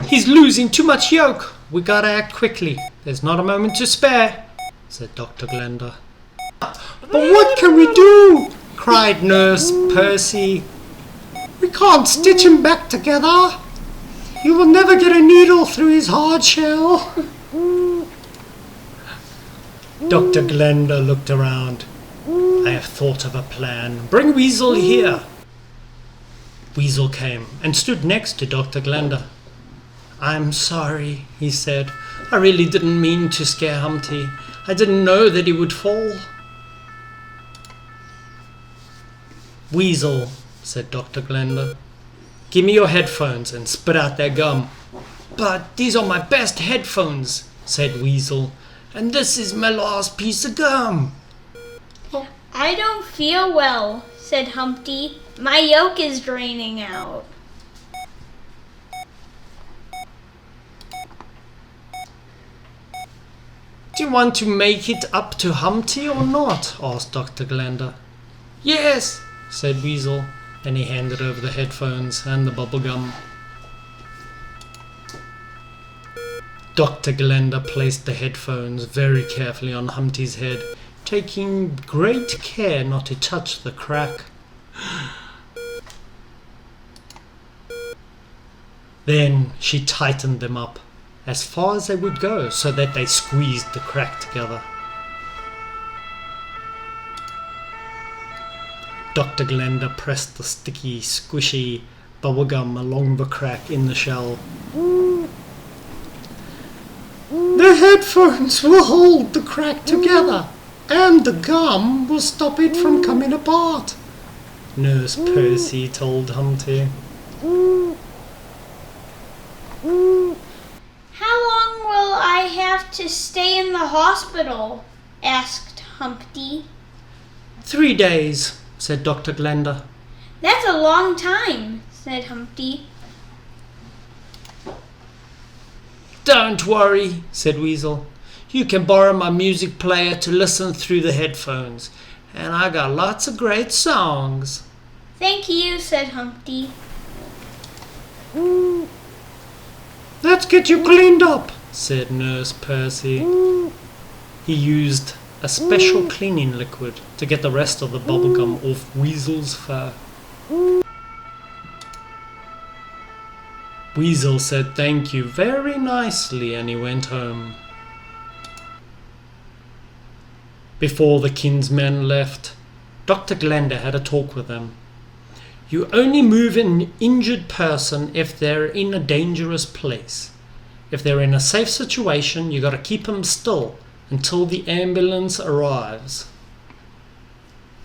He's losing too much yolk. We gotta act quickly. There's not a moment to spare, said Dr. Glenda. But what can we do? Cried Nurse Percy. We can't stitch him back together. You will never get a needle through his hard shell. Dr. Glenda looked around. I have thought of a plan. Bring Weasel here. Weasel came and stood next to Dr. Glenda. I'm sorry, he said. I really didn't mean to scare Humpty. I didn't know that he would fall. Weasel, said Dr. Glenda, give me your headphones and spit out that gum. But these are my best headphones, said Weasel, and this is my last piece of gum. I don't feel well, said Humpty. My yolk is draining out. Do you want to make it up to Humpty or not? Asked Dr. Glenda. Yes, said Weasel, and he handed over the headphones and the bubble gum. Dr. Glenda placed the headphones very carefully on Humpty's head, taking great care not to touch the crack. Then she tightened them up as far as they would go so that they squeezed the crack together. Dr. Glenda pressed the sticky, squishy bubblegum along the crack in the shell. The headphones will hold the crack together, and the gum will stop it from coming apart, Nurse Percy told Humpty. How long will I have to stay in the hospital? Asked Humpty. 3 days, said Dr. Glenda. That's a long time, said Humpty. Don't worry, said Weasel. You can borrow my music player to listen through the headphones, and I got lots of great songs. Thank you, said Humpty. Let's get you cleaned up, said Nurse Percy. He used a special cleaning liquid to get the rest of the bubblegum off Weasel's fur. Weasel said thank you very nicely and he went home. Before the kinsmen left, Dr. Glenda had a talk with them. You only move an injured person if they're in a dangerous place. If they're in a safe situation, you gotta keep them still until the ambulance arrives.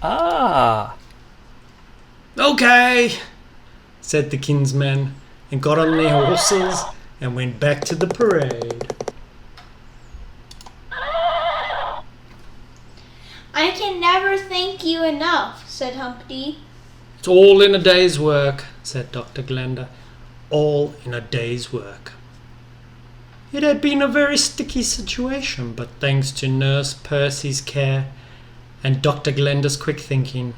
Ah! Okay, said the kinsmen, and got on their horses and went back to the parade. I can never thank you enough, said Humpty. It's all in a day's work, said Dr. Glenda. All in a day's work. It had been a very sticky situation, but thanks to Nurse Percy's care and Dr. Glenda's quick thinking,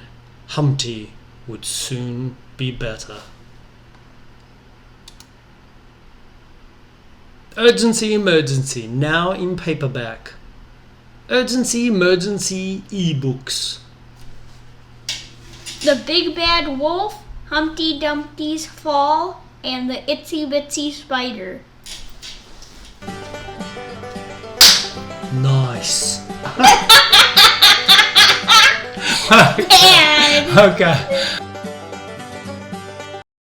Humpty would soon be better. Urgency Emergency, now in paperback. Urgency Emergency eBooks. The Big Bad Wolf, Humpty Dumpty's Fall, and the Itsy Bitsy Spider. Nice. And Okay.